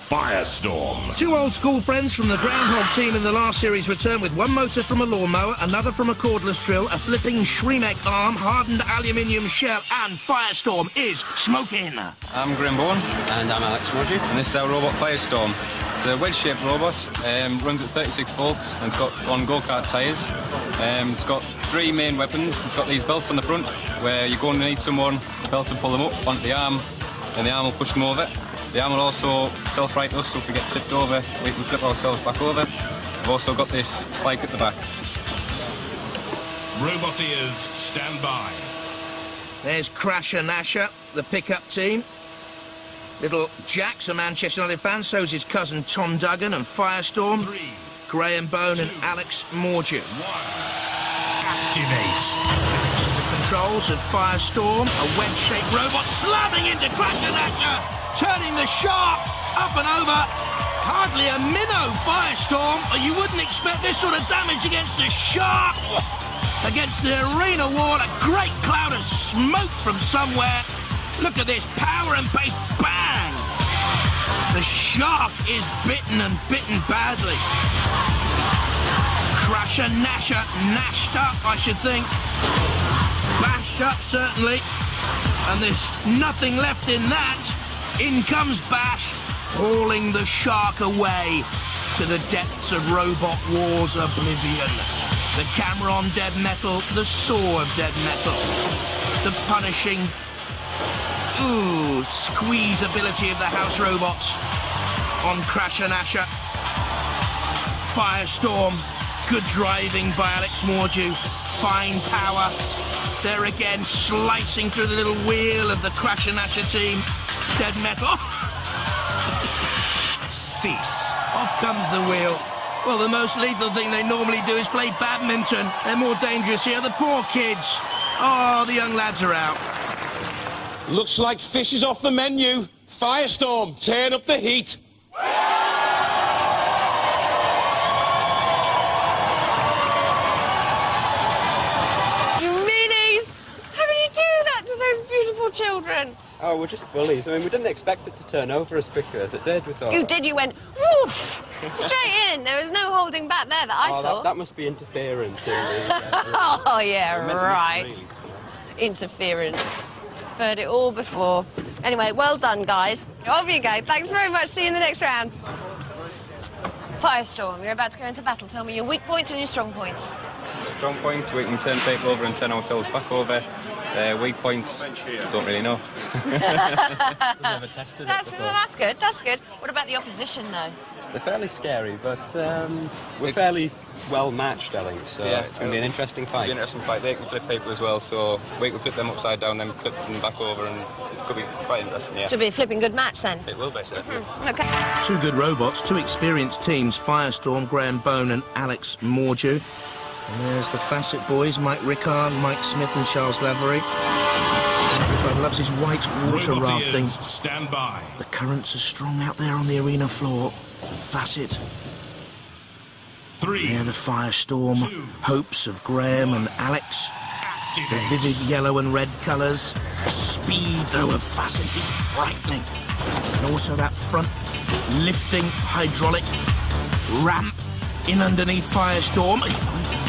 Firestorm. Two old-school friends from the Groundhog team in the last series return with one motor from a lawnmower, another from a cordless drill, a flipping Shremek arm, hardened aluminium shell, and Firestorm is smoking. I'm Grimborn. And I'm Alex Mordew. And this is our robot Firestorm. It's a wedge-shaped robot, runs at 36 volts, and it's got on go-kart tyres. It's got three main weapons. It's got these belts on the front, where you go underneath someone, the belt will pull them up onto the arm, and the arm will push them over. The arm will also self-right us, so if we get tipped over, we can flip ourselves back over. We've also got this spike at the back. Roboteers, stand by. There's Crasha Gnasha, the pickup team. Little Jack's a Manchester United fan, so's his cousin Tom Duggan, and Firestorm, 3, Graham Bone 2, and Alex Mordew. 1. Activate. The controls of Firestorm, a wedge-shaped robot slamming into Crasha Gnasha, turning the shark up and over. Hardly a minnow, Firestorm, or you wouldn't expect this sort of damage against a shark. Against the arena wall, a great cloud of smoke from somewhere. Look at this, power and pace, bang! The shark is bitten and bitten badly. Crasha Gnasha, gnashed up, I should think. Bashed up, certainly. And there's nothing left in that. In comes Bash, hauling the shark away to the depths of Robot War's oblivion. The camera on dead metal, the saw of dead metal. The punishing, squeeze ability of the house robots on Crasha Gnasha. Firestorm, good driving by Alex Mordew, fine power. There again, slicing through the little wheel of the Crasha Gnasha team. Dead metal. Cease. Off comes the wheel. Well, the most lethal thing they normally do is play badminton. They're more dangerous here. The poor kids. Oh, the young lads are out. Looks like fish is off the menu. Firestorm, turn up the heat. You meanies! How can you do that to those beautiful children? Oh, we're just bullies. I mean, we didn't expect it to turn over as quickly as it did. We thought... You did, you went woof! Straight in. There was no holding back there that I saw. That must be interference. Oh, yeah, right. Interference. I've heard it all before. Anyway, well done, guys. Off you go. Thanks very much. See you in the next round. Firestorm, you're about to go into battle. Tell me your weak points and your strong points. Strong points, we can turn people over and turn ourselves back over. Weak points, don't really know. Never tested it before. That's good, that's good. What about the opposition, though? They're fairly scary, but we're fairly well matched, I think, so yeah, it's going to be an interesting fight. It'll be an interesting fight. They can flip people as well, so we can flip them upside down, then flip them back over, and it could be quite interesting, yeah. Should be a flipping good match, then. It will be, certainly. Okay. Two good robots, two experienced teams, Firestorm, Graham Bone and Alex Mordew. And there's the Facet boys, Mike Rickard, Mike Smith and Charles Lavery. Rickard loves his white water rafting. Stand by. The currents are strong out there on the arena floor. Facet. 3. There the Firestorm, 2, hopes of Graham and Alex. Activate. The vivid yellow and red colours. The speed, though, of Facet is frightening. And also that front lifting hydraulic ramp in underneath Firestorm.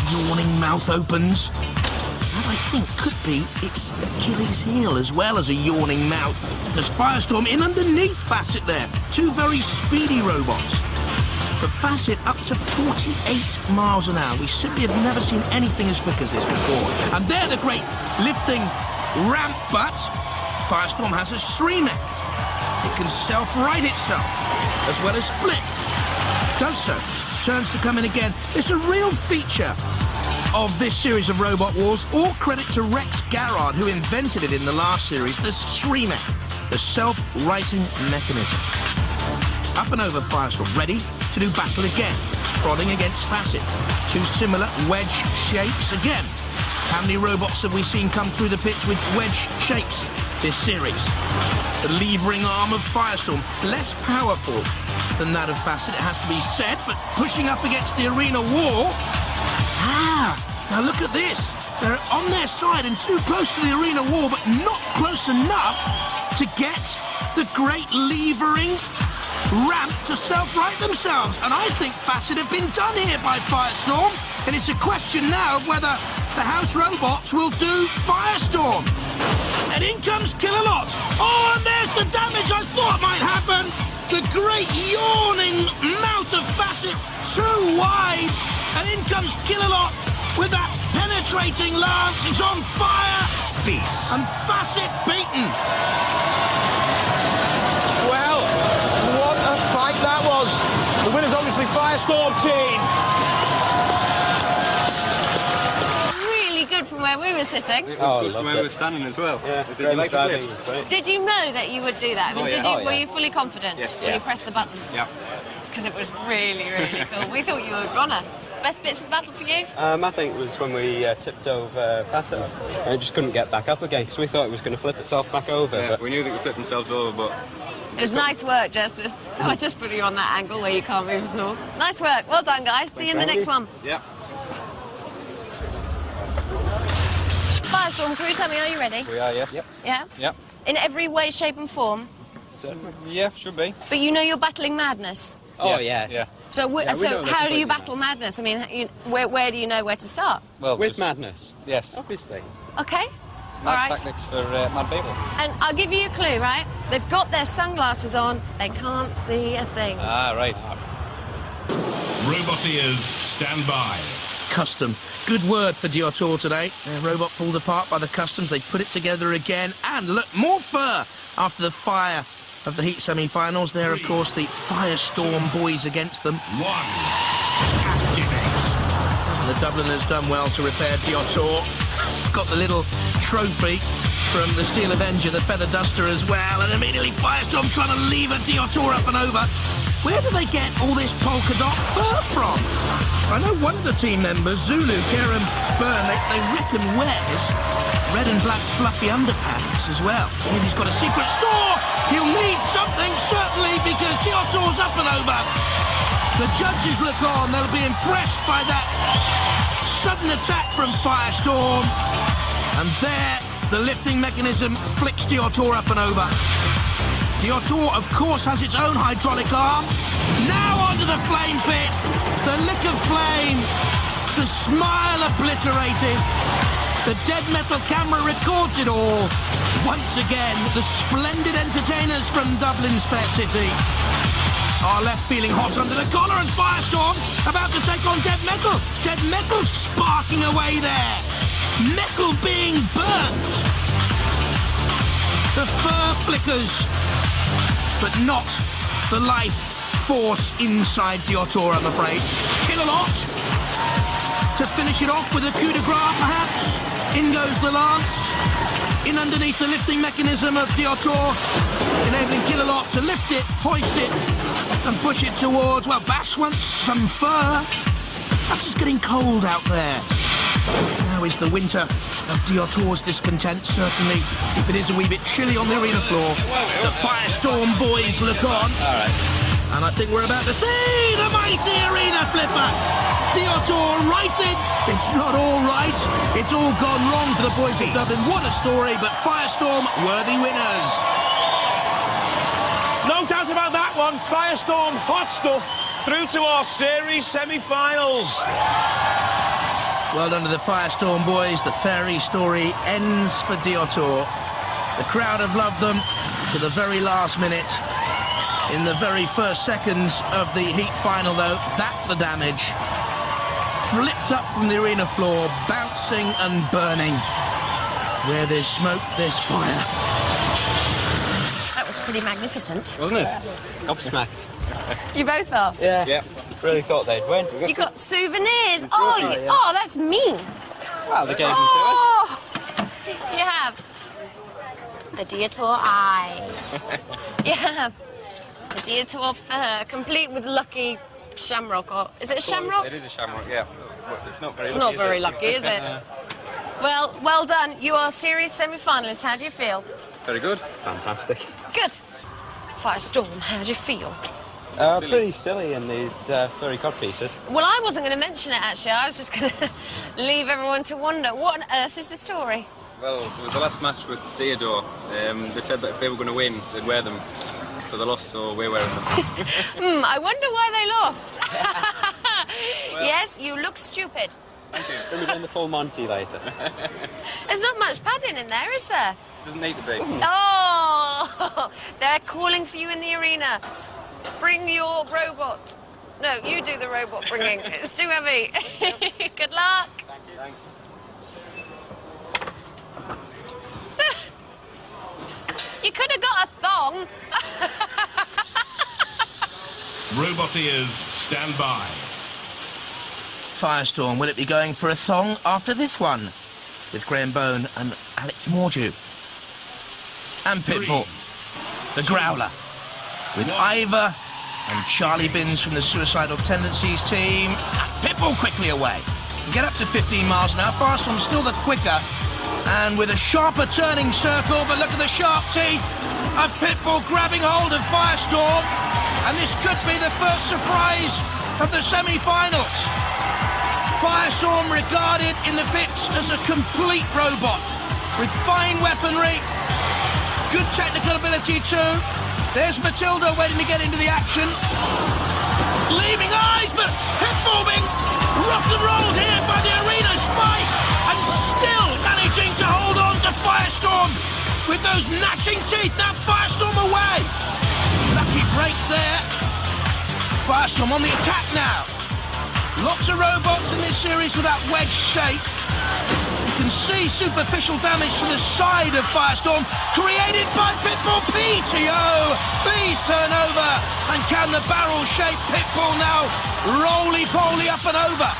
Yawning mouth opens. That, I think, could be its Achilles heel as well as a yawning mouth. There's Firestorm in underneath Facet there. Two very speedy robots. But Facet up to 48 miles an hour. We simply have never seen anything as quick as this before. And there the great lifting ramp, but Firestorm has a Shremek. It can self-right itself, as well as flip. Does so. Turns to come in again. It's a real feature of this series of Robot Wars. All credit to Rex Garrard, who invented it in the last series, the Shremek, the self-righting mechanism. Up and over Firestorm, ready to do battle again. Prodding against Facet. Two similar wedge shapes again. How many robots have we seen come through the pitch with wedge shapes this series? The levering arm of Firestorm, less powerful than that of Facet, it has to be said, but pushing up against the arena wall. Now look at this. They're on their side and too close to the arena wall, but not close enough to get the great levering ramp to self-right themselves. And I think Facet have been done here by Firestorm. And it's a question now of whether the house robots will do Firestorm. And in comes Kill-A-Lot. Oh, and there's the damage I thought might happen. The great yawning mouth of Facet too wide. And in comes Kill-A-Lot with that penetrating lance. It's on fire. Cease. And Facet beaten. Well, what a fight that was. The winner's obviously Firestorm team. Really good from where we were sitting. It was good from where we were standing as well. Yeah, Did you like the flip? was great. Did you know that you would do that? I mean, Oh, yeah. did you? Oh, Were yeah. you fully confident when you pressed the button? Yeah. Because it was really, really cool. We thought you were gonna. Best bits of the battle for you? I think it was when we tipped over Facet and it just couldn't get back up again, so we thought it was going to flip itself back over. Yeah, But we knew they could flip themselves over, but It was nice work, Jess. I just put you on that angle where you can't move at all. Nice work. Well done, guys. See you in the next one. yeah. Firestorm crew, tell me, are you ready? We are, yes. Yep. Yeah? Yep. In every way, shape and form? Yeah, should be. But you know you're battling madness. Oh, yes. Yeah. So, we know so they're how do you completely battle madness? I mean, where do you know where to start? Well, with just- madness, Yes. obviously. Okay. Mad All right. tactics for mad people. And I'll give you a clue, right? They've got their sunglasses on. They can't see a thing. Ah, right. Roboteers, stand by. Custom. Good word for Diotoir today. Their robot pulled apart by the customs. They put it together again. And look, more fur after the fire of the heat semi-finals. There, of course, the Firestorm boys against them. 1. Activate. The Dubliners done well to repair Diotoir. It's got the little trophy from the Steel Avenger, the Feather Duster as well. And immediately Firestorm trying to lever Diotoir up and over. Where do they get all this polka dot fur from? I know one of the team members, Zulu, Karen Byrne, they reckon wears red and black fluffy underpants as well. And he's got a secret store. He'll need something, certainly, because Diotoir's up and over. The judges look on. They'll be impressed by that sudden attack from Firestorm. And there, the lifting mechanism flicks Diotoir up and over. Diotoir, of course, has its own hydraulic arm. Now onto the flame pit. The lick of flame. The smile obliterated. The dead metal camera records it all. Once again, the splendid entertainers from Dublin's Fair City are left feeling hot under the collar, and Firestorm about to take on Dead Metal. Dead Metal sparking away there. Metal being burnt. The fur flickers, but not the life force inside Diotoir, I'm afraid. Kill-A-Lot to finish it off with a coup de grace, perhaps. In goes the lance. In underneath the lifting mechanism of Diotoir, enabling Kill-A-Lot to lift it, hoist it, and push it towards, well, Bash wants some fur. Perhaps it's getting cold out there. Now is the winter of Diotoir's discontent, certainly, if it is a wee bit chilly on the arena floor. The Firestorm boys look on. All right. And I think we're about to see the mighty arena flipper. Diotoir righted. It's not all right. It's all gone wrong for the boys of Dublin. What a story, but Firestorm worthy winners. No doubt about that one. Firestorm, hot stuff, through to our series semi-finals. Well done to the Firestorm boys. The fairy story ends for Diotoir. The crowd have loved them to the very last minute. In the very first seconds of the heat final, though, that's the damage. Flipped up from the arena floor, bouncing and burning. Where there's smoke, there's fire. That was pretty magnificent. Wasn't it? Gobsmacked. You both are. Yeah. Yeah. Really thought they'd win. You got souvenirs. Oh, that's mean. Well, they gave them to us. Oh, you have the Diotoir eye. You have the Diotoir fur, complete with lucky shamrock. Or is it a shamrock? It is a shamrock, yeah. Well, it's not very It's lucky, not very is it? lucky, is it? Well done. You are series semi-finalists. How do you feel? Very good. Fantastic. Good. Firestorm, how do you feel? Pretty silly in these furry cod pieces. Well, I wasn't going to mention it, actually. I was just going to leave everyone to wonder. What on earth is the story? Well, it was the last match with Diotoir. They said that if they were going to win, they'd wear them. so they lost, so we're wearing them. I wonder why they lost. Yes, you look stupid. Thank you. We'll be doing the full Monty later. There's not much padding in there, is there? Doesn't need to be. Oh, they're calling for you in the arena. Bring your robot. No, you do the robot bringing. It's too heavy. Good luck. Thanks. You could have got a thong. Roboteers, stand by. Firestorm, will it be going for a thong after this one? With Graham Bone and Alex Mordew. And Pitbull, the Growler. With Ivor and Charlie Binns from the Suicidal Tendencies team. And Pitbull quickly away. Can get up to 15 miles an hour. Firestorm's still the quicker. And with a sharper turning circle, but look at the sharp teeth of Pitbull grabbing hold of Firestorm. And this could be the first surprise of the semi-finals. Firestorm regarded in the pits as a complete robot, with fine weaponry, good technical ability too. There's Matilda waiting to get into the action. Leaving eyes, but Pitbull being rock and rolled here by the arena spike, and still managing to hold on to Firestorm with those gnashing teeth. Now Firestorm away. Lucky break there. Firestorm on the attack now. Lots of robots in this series with that wedge shape. You can see superficial damage to the side of Firestorm created by Pitbull. PTO. Bees turn over, and can the barrel-shaped Pitbull now roly-poly up and over?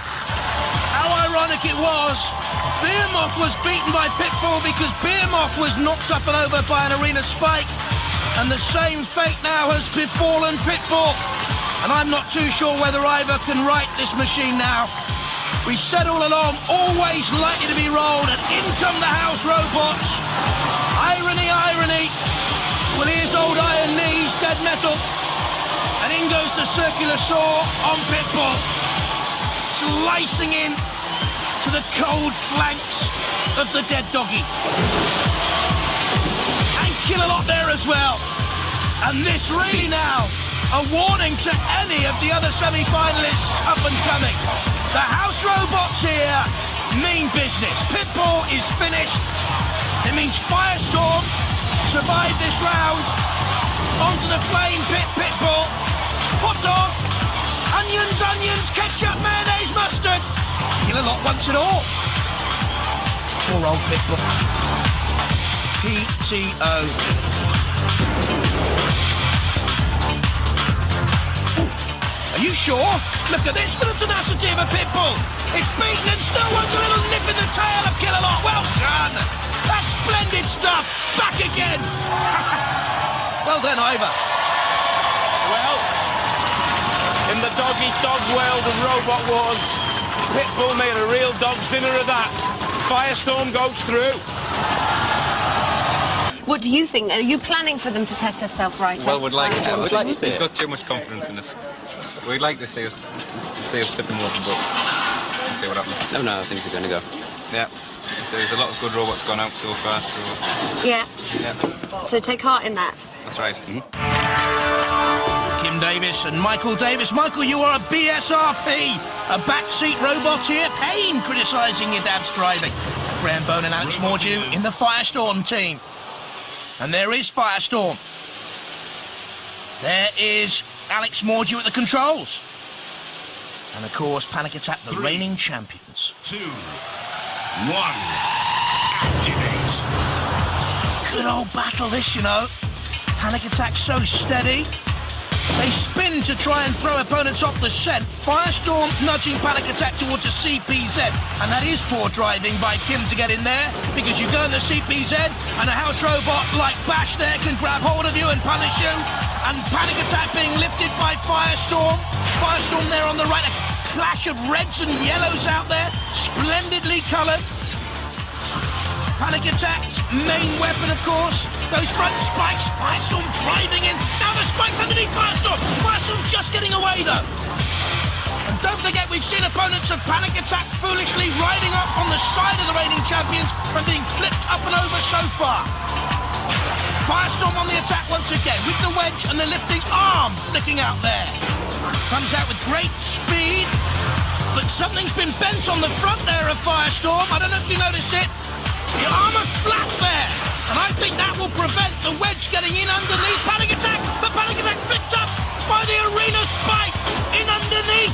How ironic it was. Behemoth was beaten by Pitbull because Behemoth was knocked up and over by an arena spike, and the same fate now has befallen Pitbull. And I'm not too sure whether Ivor can right this machine now. We said all along, always likely to be rolled, and in come the house robots. Irony, irony. Well, here's old Iron Knees, dead metal. And in goes the circular saw on Pitbull, slicing in to the cold flanks of the dead doggy. And kill a lot there as well. And this really now a warning to any of the other semi-finalists up and coming. The house robots here mean business. Pitbull is finished. It means Firestorm survived this round. Onto the flame pit, Pitbull. Hot dog, onions, onions, ketchup, mayonnaise, mustard. Kill a lot once and all. Poor old Pitbull. PTO. Are you sure? Look at this for the tenacity of a Pitbull. It's beaten and still wants a little nip in the tail of Killalot. Well done. That's splendid stuff. Back again. Well done, Ivor. Well, in the dog-eat-dog world of Robot Wars, Pitbull made a real dog's dinner of that. Firestorm goes through. What do you think? Are you planning for them to test themselves right? Well, we'd like to. We'd like to see He's it. got too much confidence in us. We'd like to see us tip him over, but we'll see what happens. Never know how things are going to go. Yeah. So there's a lot of good robots gone out so far, so Yeah. yeah, So take heart in that. that's right. Kim Davis and Michael Davis. Michael, you are a BSRP, a backseat robot here. Pain criticising your dad's driving. Graham Bone and Alex Mordew in the Firestorm team. And there is Firestorm. There is Alex Mordew at the controls. And of course, Panic Attack, the reigning champions. 2, 1, activate. Good old battle this, you know. Panic Attack so steady. They spin to try and throw opponents off the scent. Firestorm nudging Panic Attack towards a CPZ. And that is poor driving by Kim to get in there, because you go in the CPZ and a house robot like Bash there can grab hold of you and punish you. And Panic Attack being lifted by Firestorm. Firestorm there on the right. A clash of reds and yellows out there. Splendidly coloured. Panic Attack's main weapon, of course, those front spikes. Firestorm driving in. Now the spikes underneath Firestorm. Firestorm just getting away, though. And don't forget, we've seen opponents of Panic Attack foolishly riding up on the side of the reigning champions and being flipped up and over so far. Firestorm on the attack once again with the wedge and the lifting arm sticking out there. Comes out with great speed, but something's been bent on the front there of Firestorm. I don't know if you notice it. The armour flat there, and I think that will prevent the wedge getting in underneath. Panic attack, but panic attack picked up by the arena spike in underneath.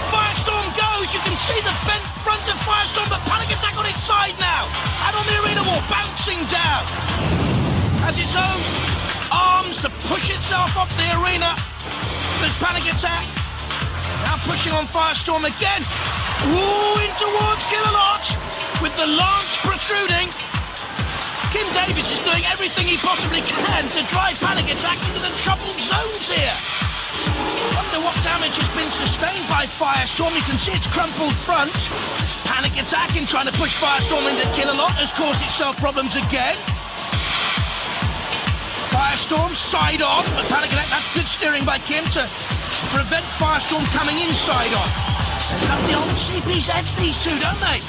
Firestorm goes. You can see the bent front of Firestorm, but panic attack on its side now, and on the arena wall, bouncing down. Has its own arms to push itself off the arena. There's panic attack. Now pushing on Firestorm again. Ooh, in towards Killalot with the lance protruding. Kim Davis is doing everything he possibly can to drive panic attack into the troubled zones here. Wonder what damage has been sustained by Firestorm. You can see its crumpled front. Panic attack in trying to push Firestorm into Killalot has caused itself problems again. Firestorm side on, but panic attack, that's good steering by Kim to prevent Firestorm coming inside on. They love the old CPZs, these two, don't they?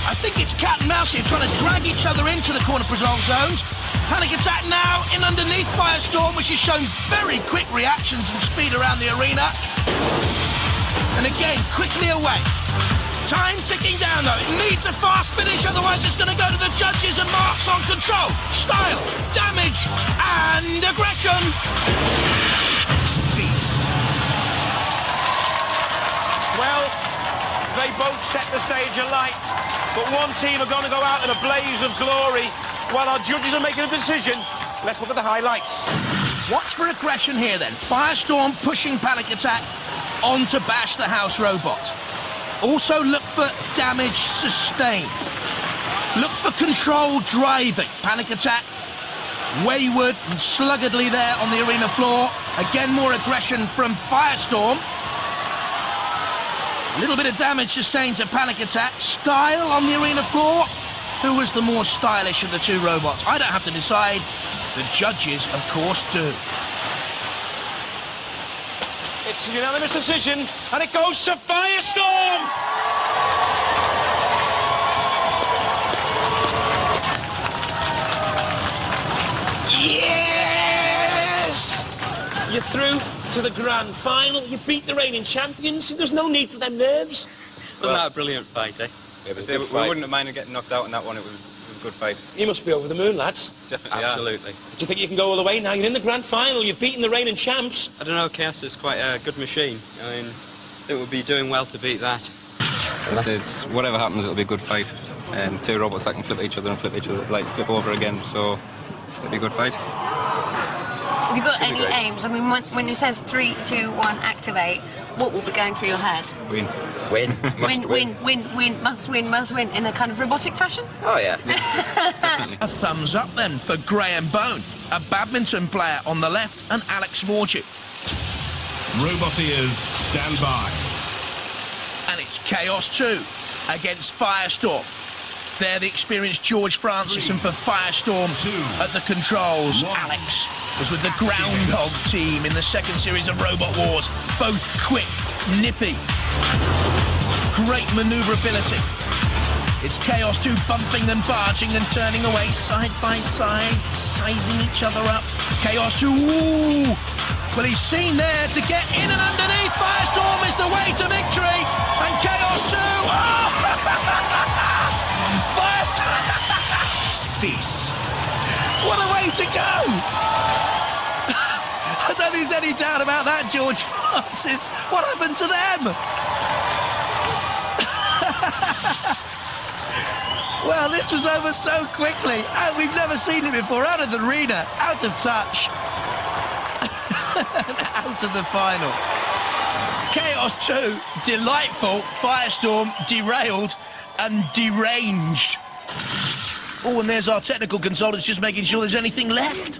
I think it's cat and mouse here, trying to drag each other into the corner resolve zones. Panic attack now in underneath Firestorm, which has shown very quick reactions and speed around the arena. And again, quickly away. Time ticking down though. It needs a fast finish, otherwise it's going to go to the judges and marks on control, style, damage, and aggression. Cease. Well, they both set the stage alight, but one team are going to go out in a blaze of glory while our judges are making a decision. Let's look at the highlights. Watch for aggression here then. Firestorm pushing panic attack on to bash the house robot. Also look for damage sustained. Look for controlled driving. Panic attack, wayward and sluggardly there on the arena floor. Again, more aggression from Firestorm. A little bit of damage sustained to panic attack. Style on the arena floor. Who was the more stylish of the two robots? I don't have to decide. The judges, of course, do. It's a unanimous decision, and it goes to Firestorm! Yes! You're through to the grand final. You beat the reigning champions. There's no need for them nerves. Wasn't that a brilliant fight, eh? We wouldn't have minded getting knocked out in that one. It was a good fight. You must be over the moon, lads. Definitely. Absolutely. Yeah. Do you think you can go all the way now? You're in the grand final. You've beaten the reigning champs. I don't know, Chaos is quite a good machine. I mean, I think we'll be doing well to beat that. It's whatever happens, it'll be a good fight. Two robots that can flip each other and flip over again. So it'll be a good fight. Have you got any aims? I mean, when it says 3, 2, 1, activate, what will be going through your head? Win. Win. Must win, in a kind of robotic fashion? Oh, yeah. Definitely. A thumbs up then for Graham Bone, a badminton player on the left, and Alex Mordew. Roboteers, stand by. And it's Chaos 2 against Firestorm. They're the experienced George Francis, and for Firestorm at the controls, Alex was with the Groundhog team in the second series of Robot Wars. Both quick, nippy, great manoeuvrability. It's Chaos 2 bumping and barging and turning away side by side, sizing each other up. Chaos 2, ooh! Well, he's seen there to get in and underneath. Firestorm is the way to victory, and Chaos 2, oh! Cease. What a way to go! I don't think there's any doubt about that, George Francis. What happened to them? Well, this was over so quickly. We've never seen it before. Out of the arena, out of touch. Out of the final. Chaos 2, delightful. Firestorm, derailed and deranged. Oh, and there's our technical consultants just making sure there's anything left.